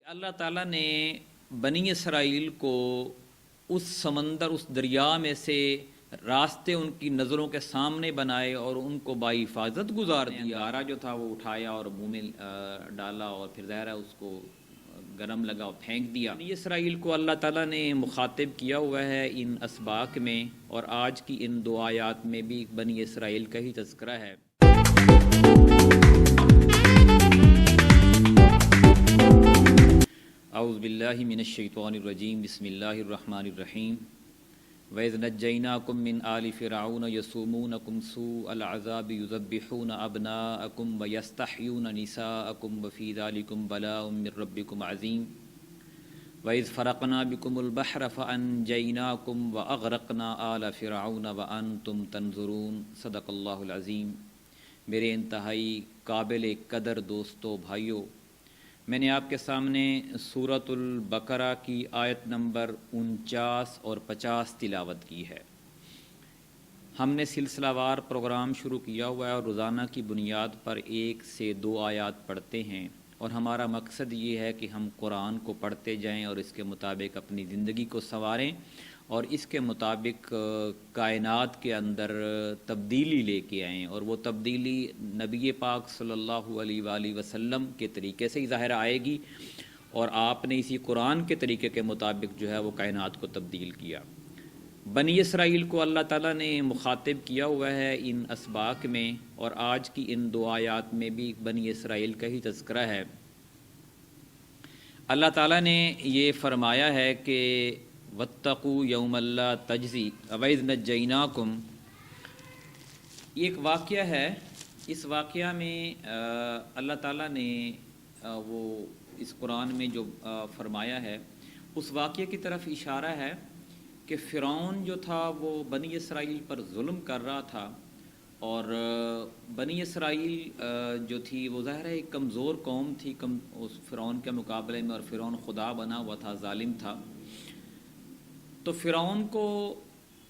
اللہ تعالیٰ نے بنی اسرائیل کو اس سمندر اس دریا میں سے راستے ان کی نظروں کے سامنے بنائے اور ان کو باحفاظت گزار دیا۔ انگارہ جو تھا وہ اٹھایا اور منہ میں ڈالا اور پھر ظاہر ہے اس کو گرم لگا اور پھینک دیا۔ بنی اسرائیل کو اللہ تعالیٰ نے مخاطب کیا ہوا ہے ان اسباق میں، اور آج کی ان دو آیات میں بھی بنی اسرائیل کا ہی تذکرہ ہے۔ اعوذ باللہ من الشیطان الرجیم، بسم اللہ الرحمن الرحیم۔ وَإِذْ نَجَّيْنَاكُم مِّنْ آلِ فِرْعَوْنَ يَسُومُونَكُمْ سُوءَ الْعَذَابِ يُذَبِّحُونَ أَبْنَاءَكُمْ وَيَسْتَحْيُونَ نِسَاءَكُمْ وَفِي ذَلِكُمْ بَلَاءٌ مِّن رَّبِّكُمْ عَظِيمٌ۔ وَإِذْ فَرَقْنَا بِكُمُ الْبَحْرَ فَأَنجَيْنَاكُمْ وَأَغْرَقْنَا آلَ فِرْعَوْنَ وَأَنتُمْ تَنظُرُونَ۔ صدق اللہ العظیم۔ میرے انتہائی قابل قدر دوستو بھائیو، میں نے آپ کے سامنے سورۃ البقرہ کی آیت نمبر 49 اور 50 تلاوت کی ہے۔ ہم نے سلسلہ وار پروگرام شروع کیا ہوا ہے اور روزانہ کی بنیاد پر 1 سے 2 آیات پڑھتے ہیں، اور ہمارا مقصد یہ ہے کہ ہم قرآن کو پڑھتے جائیں اور اس کے مطابق اپنی زندگی کو سنواریں اور اس کے مطابق کائنات کے اندر تبدیلی لے کے آئیں، اور وہ تبدیلی نبی پاک صلی اللہ علیہ وآلہ وسلم کے طریقے سے ہی ظاہر آئے گی، اور آپ نے اسی قرآن کے طریقے کے مطابق جو ہے وہ کائنات کو تبدیل کیا۔ بنی اسرائیل کو اللہ تعالیٰ نے مخاطب کیا ہوا ہے ان اسباق میں، اور آج کی ان 2 آیات میں بھی بنی اسرائیل کا ہی تذکرہ ہے۔ اللہ تعالیٰ نے یہ فرمایا ہے کہ وَاتَّقُوا يَوْمَ لَا تَجْزِي وَإِذْ نَجَّيْنَاكُمْ، یہ ایک واقعہ ہے۔ اس واقعہ میں اللہ تعالیٰ نے وہ اس قرآن میں جو فرمایا ہے اس واقعے کی طرف اشارہ ہے کہ فرعون جو تھا وہ بنی اسرائیل پر ظلم کر رہا تھا، اور بنی اسرائیل جو تھی وہ ظاہر ہے ایک کمزور قوم تھی اس فرعون کے مقابلے میں، اور فرعون خدا بنا ہوا تھا، ظالم تھا۔ تو فرعون کو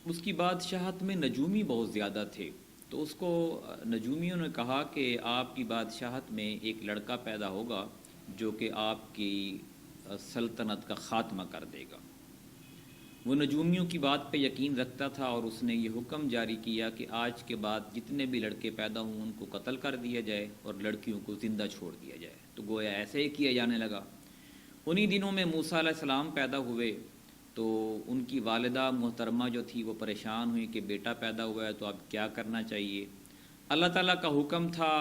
اس کی بادشاہت میں نجومی بہت زیادہ تھے، تو اس کو نجومیوں نے کہا کہ آپ کی بادشاہت میں ایک لڑکا پیدا ہوگا جو کہ آپ کی سلطنت کا خاتمہ کر دے گا۔ وہ نجومیوں کی بات پہ یقین رکھتا تھا، اور اس نے یہ حکم جاری کیا کہ آج کے بعد جتنے بھی لڑکے پیدا ہوں ان کو قتل کر دیا جائے اور لڑکیوں کو زندہ چھوڑ دیا جائے۔ تو گویا ایسے ہی کیا جانے لگا۔ انہی دنوں میں موسیٰ علیہ السلام پیدا ہوئے، تو ان کی والدہ محترمہ جو تھی وہ پریشان ہوئی کہ بیٹا پیدا ہوا ہے تو اب کیا کرنا چاہیے۔ اللہ تعالیٰ کا حکم تھا،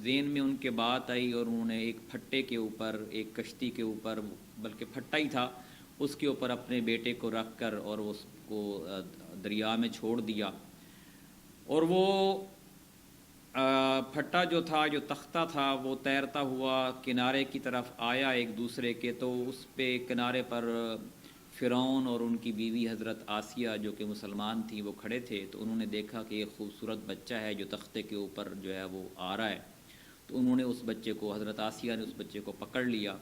ذہن میں ان کے بات آئی، اور انہوں نے ایک پھٹے کے اوپر، ایک کشتی کے اوپر، بلکہ پھٹا ہی تھا، اس کے اوپر اپنے بیٹے کو رکھ کر اور اس کو دریا میں چھوڑ دیا۔ اور وہ پھٹا جو تھا، جو تختہ تھا، وہ تیرتا ہوا کنارے کی طرف آیا ایک دوسرے کے، تو اس پہ کنارے پر فرعون اور ان کی بیوی حضرت آسیہ جو کہ مسلمان تھی وہ کھڑے تھے۔ تو انہوں نے دیکھا کہ ایک خوبصورت بچہ ہے جو تختے کے اوپر جو ہے وہ آ رہا ہے، تو انہوں نے اس بچے کو، حضرت آسیہ نے اس بچے کو پکڑ لیا۔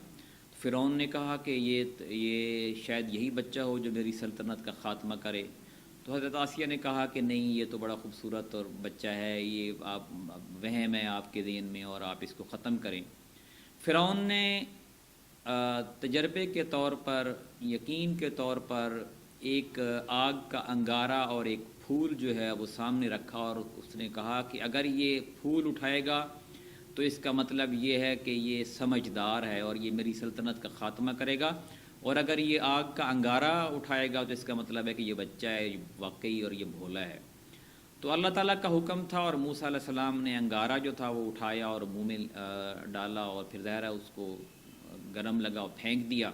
فرعون نے کہا کہ یہ شاید یہی بچہ ہو جو میری سلطنت کا خاتمہ کرے۔ تو حضرت آسیہ نے کہا کہ نہیں، یہ تو بڑا خوبصورت اور بچہ ہے، یہ آپ وہم ہے آپ کے ذہن میں، اور آپ اس کو ختم کریں۔ فرعون نے تجربے کے طور پر، یقین کے طور پر، ایک آگ کا انگارہ اور ایک پھول جو ہے وہ سامنے رکھا، اور اس نے کہا کہ اگر یہ پھول اٹھائے گا تو اس کا مطلب یہ ہے کہ یہ سمجھدار ہے اور یہ میری سلطنت کا خاتمہ کرے گا، اور اگر یہ آگ کا انگارہ اٹھائے گا تو اس کا مطلب ہے کہ یہ بچہ ہے واقعی اور یہ بھولا ہے۔ تو اللہ تعالیٰ کا حکم تھا، اور موسیٰ علیہ السلام نے انگارہ جو تھا وہ اٹھایا اور منہ میں ڈالا، اور پھر ظاہر ہے اس کو گرم لگا اور پھینک دیا۔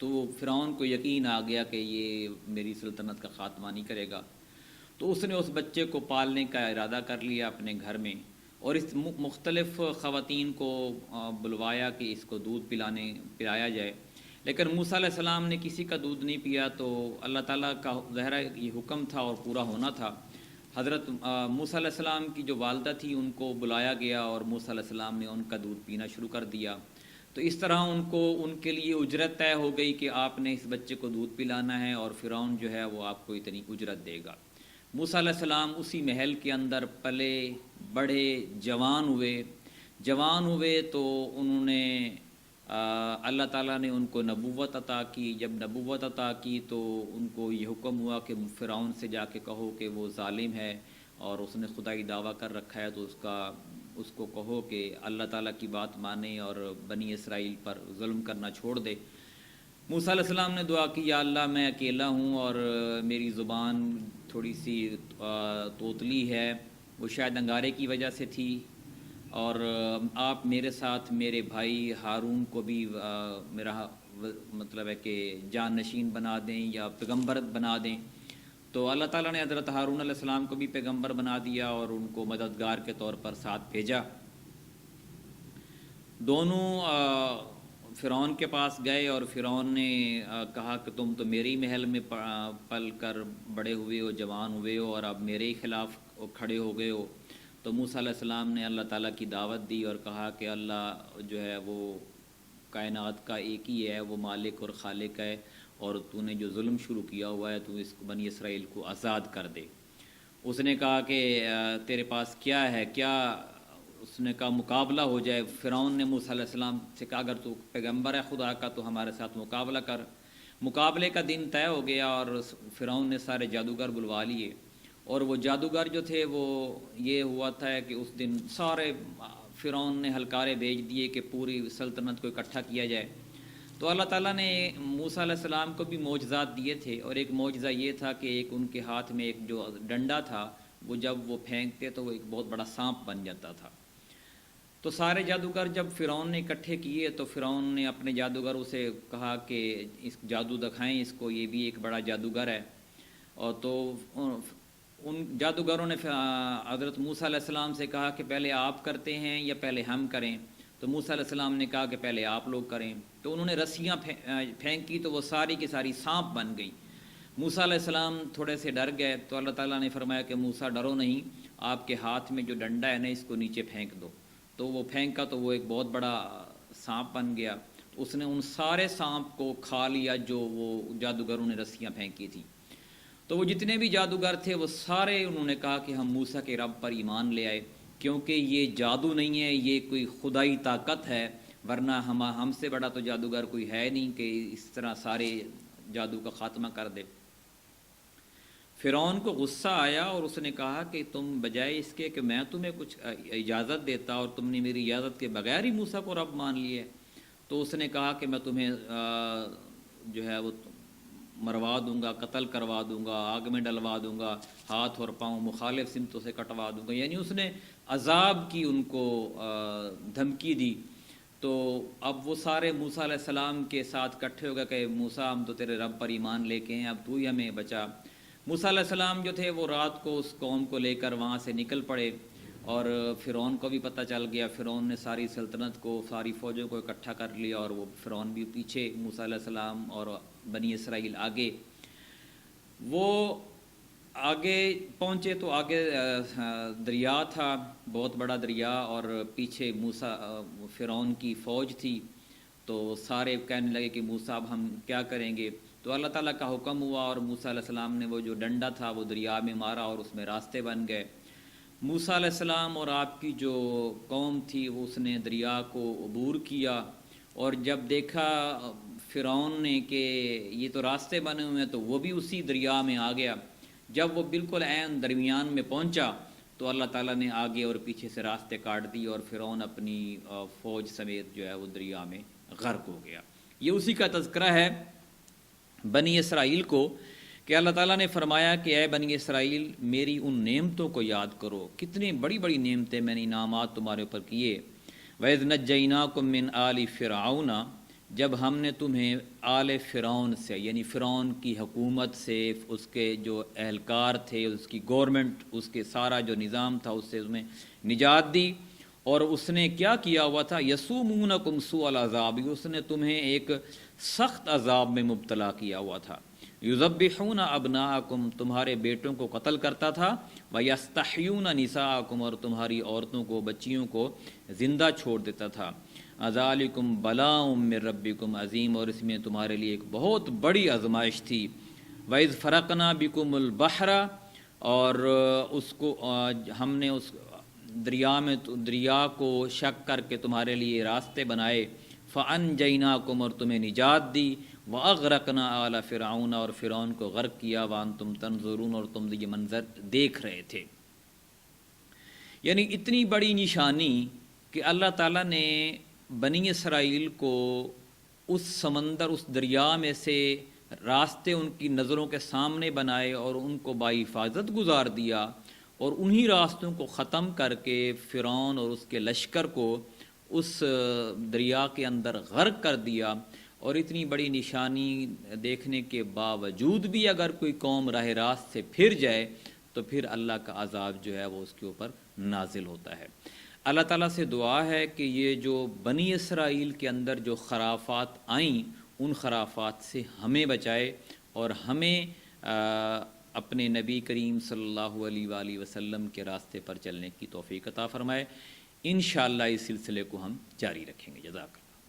تو فرعون کو یقین آ گیا کہ یہ میری سلطنت کا خاتمہ نہیں کرے گا۔ تو اس نے اس بچے کو پالنے کا ارادہ کر لیا اپنے گھر میں، اور اس مختلف خواتین کو بلوایا کہ اس کو دودھ پلایا جائے، لیکن موسیٰ علیہ السلام نے کسی کا دودھ نہیں پیا۔ تو اللہ تعالیٰ کا ظاہر یہ حکم تھا اور پورا ہونا تھا۔ حضرت موسیٰ علیہ السلام کی جو والدہ تھی ان کو بلایا گیا، اور موسیٰ علیہ السلام نے ان کا دودھ پینا شروع کر دیا۔ تو اس طرح ان کے لیے اجرت طے ہو گئی کہ آپ نے اس بچے کو دودھ پلانا ہے، اور فرعون جو ہے وہ آپ کو اتنی اجرت دے گا۔ موسیٰ علیہ السلام اسی محل کے اندر پلے بڑھے، جوان ہوئے تو انہوں نے اللہ تعالیٰ نے ان کو نبوت عطا کی. جب نبوت عطا کی تو ان کو یہ حکم ہوا کہ فرعون سے جا کے کہو کہ وہ ظالم ہے اور اس نے خدائی دعویٰ کر رکھا ہے، تو اس کو کہو کہ اللہ تعالیٰ کی بات مانے اور بنی اسرائیل پر ظلم کرنا چھوڑ دے. موسیٰ علیہ السلام نے دعا کی، یا اللہ میں اکیلا ہوں اور میری زبان تھوڑی سی توتلی ہے، وہ شاید انگارے کی وجہ سے تھی، اور آپ میرے ساتھ میرے بھائی ہارون کو بھی میرا مطلب ہے کہ جان نشین بنا دیں یا پیغمبر بنا دیں. تو اللہ تعالیٰ نے حضرت ہارون علیہ السلام کو بھی پیغمبر بنا دیا اور ان کو مددگار کے طور پر ساتھ بھیجا. دونوں فرعون کے پاس گئے اور فرعون نے کہا کہ تم تو میرے ہی محل میں پل کر بڑے ہوئے ہو، جوان ہوئے ہو، اور اب میرے ہی خلاف کھڑے ہو گئے ہو. تو موسیٰ علیہ السلام نے اللہ تعالیٰ کی دعوت دی اور کہا کہ اللہ جو ہے وہ کائنات کا ایک ہی ہے، وہ مالک اور خالق ہے، اور تو نے جو ظلم شروع کیا ہوا ہے تو اس کو بنی اسرائیل کو آزاد کر دے. اس نے کہا کہ تیرے پاس کیا ہے، کیا؟ اس نے کہا مقابلہ ہو جائے. فرعون نے موسیٰ علیہ السلام سے کہا اگر تو پیغمبر ہے خدا کا تو ہمارے ساتھ مقابلہ کر. مقابلے کا دن طے ہو گیا اور فرعون نے سارے جادوگر بلوا لیے، اور وہ جادوگر جو تھے وہ یہ ہوا تھا کہ اس دن سارے فرعون نے ہلکارے بھیج دیے کہ پوری سلطنت کو اکٹھا کیا جائے. تو اللہ تعالیٰ نے موسیٰ علیہ السلام کو بھی معجزات دیے تھے، اور ایک معجزہ یہ تھا کہ ایک ان کے ہاتھ میں ایک جو ڈنڈا تھا وہ جب وہ پھینکتے تو وہ ایک بہت بڑا سانپ بن جاتا تھا. تو سارے جادوگر جب فرعون نے اکٹھے کیے تو فرعون نے اپنے جادوگروں سے کہا کہ اس جادو دکھائیں اس کو، یہ بھی ایک بڑا جادوگر ہے. اور تو ان جادوگروں نے حضرت موسیٰ علیہ السلام سے کہا کہ پہلے آپ کرتے ہیں یا پہلے ہم کریں؟ تو موسیٰ علیہ السلام نے کہا کہ پہلے آپ لوگ کریں. تو انہوں نے رسیاں پھینکی تو وہ ساری کی ساری سانپ بن گئی. موسیٰ علیہ السلام تھوڑے سے ڈر گئے تو اللہ تعالیٰ نے فرمایا کہ موسیٰ ڈرو نہیں، آپ کے ہاتھ میں جو ڈنڈا ہے نا اس کو نیچے پھینک دو. تو وہ پھینکا تو وہ ایک بہت بڑا سانپ بن گیا. اس نے ان سارے سانپ کو کھا لیا جو وہ جادوگروں نے رسیاں پھینکی تھی. تو وہ جتنے بھی جادوگر تھے وہ سارے انہوں نے کہا کہ ہم موسیٰ کے رب پر ایمان لے آئے، کیونکہ یہ جادو نہیں ہے، یہ کوئی خدائی طاقت ہے، ورنہ ہم سے بڑا تو جادوگر کوئی ہے نہیں کہ اس طرح سارے جادو کا خاتمہ کر دے. فرعون کو غصہ آیا اور اس نے کہا کہ تم بجائے اس کے کہ میں تمہیں کچھ اجازت دیتا اور تم نے میری اجازت کے بغیر ہی موسیٰ کو رب مان لیے. تو اس نے کہا کہ میں تمہیں جو ہے وہ مروا دوں گا، قتل کروا دوں گا، آگ میں ڈلوا دوں گا، ہاتھ اور پاؤں مخالف سمتوں سے کٹوا دوں گا. یعنی اس نے عذاب کی ان کو دھمکی دی. تو اب وہ سارے موسیٰ علیہ السلام کے ساتھ اکٹھے ہو گئے کہ موسیٰ ہم تو تیرے رب پر ایمان لے کے ہیں، اب تو ہی ہمیں بچا. موسیٰ علیہ السلام جو تھے وہ رات کو اس قوم کو لے کر وہاں سے نکل پڑے، اور فرعون کو بھی پتہ چل گیا. فرعون نے ساری سلطنت کو، ساری فوجوں کو اکٹھا کر لیا، اور وہ فرعون بھی پیچھے، موسیٰ علیہ السلام اور بنی اسرائیل آگے. وہ آگے پہنچے تو آگے دریا تھا، بہت بڑا دریا، اور پیچھے فرعون کی فوج تھی. تو سارے کہنے لگے کہ موسیٰ اب ہم کیا کریں گے؟ تو اللہ تعالیٰ کا حکم ہوا اور موسیٰ علیہ السلام نے وہ جو ڈنڈا تھا وہ دریا میں مارا اور اس میں راستے بن گئے. موسیٰ علیہ السلام اور آپ کی جو قوم تھی وہ اس نے دریا کو عبور کیا، اور جب دیکھا فرعون نے کہ یہ تو راستے بنے ہوئے ہیں تو وہ بھی اسی دریا میں آ گیا. جب وہ بالکل عین درمیان میں پہنچا تو اللہ تعالیٰ نے آگے اور پیچھے سے راستے کاٹ دی اور فرعون اپنی فوج سمیت جو ہے وہ دریا میں غرق ہو گیا. یہ اسی کا تذکرہ ہے بنی اسرائیل کو کہ اللہ تعالیٰ نے فرمایا کہ اے بنی اسرائیل میری ان نعمتوں کو یاد کرو، کتنی بڑی بڑی نعمتیں میں نے انعامات تمہارے اوپر کیے. وَإِذْ نَجَّيْنَاكُمْ مِنْ آلِ فِرْعَوْنَ، جب ہم نے تمہیں آل فرعون سے، یعنی فرعون کی حکومت سے، اس کے جو اہلکار تھے، اس کی گورنمنٹ، اس کے سارا جو نظام تھا اس سے تمہیں نجات دی. اور اس نے کیا کیا ہوا تھا؟ یسومونکم سوء العذاب، اس نے تمہیں ایک سخت عذاب میں مبتلا کیا ہوا تھا. یذبحون ابناءکم، تمہارے بیٹوں کو قتل کرتا تھا. ویستحیون نساءکم، اور تمہاری عورتوں کو، بچیوں کو زندہ چھوڑ دیتا تھا. ذالکم بلاء من ربکم عظیم، اور اس میں تمہارے لیے ایک بہت بڑی آزمائش تھی. وَإِذْ فَرَقْنَا بِكُمُ الْبَحْرَ، اور اس کو ہم نے اس دریا کو شق کر کے تمہارے لیے راستے بنائے. فَأَنْجَيْنَاكُمْ، اور تمہیں نجات دی، وَأَغْرَقْنَا آلَ فِرْعَوْنَ، اور فرعون کو غرق کیا، وَأَنْتُمْ تَنْظُرُونَ، اور تم یہ منظر دیکھ رہے تھے۔ یعنی اتنی بڑی نشانی کہ اللہ تعالیٰ نے بنی اسرائیل کو اس سمندر، اس دریا میں سے راستے ان کی نظروں کے سامنے بنائے اور ان کو باحفاظت گزار دیا، اور انہی راستوں کو ختم کر کے فرعون اور اس کے لشکر کو اس دریا کے اندر غرق کر دیا۔ اور اتنی بڑی نشانی دیکھنے کے باوجود بھی اگر کوئی قوم راہ راست سے پھر جائے تو پھر اللہ کا عذاب جو ہے وہ اس کے اوپر نازل ہوتا ہے۔ اللہ تعالیٰ سے دعا ہے کہ یہ جو بنی اسرائیل کے اندر جو خرافات آئیں ان خرافات سے ہمیں بچائے، اور ہمیں اپنے نبی کریم صلی اللہ علیہ وآلہ وسلم کے راستے پر چلنے کی توفیق عطا فرمائے۔ انشاءاللہ اس سلسلے کو ہم جاری رکھیں گے۔ جزاک اللہ۔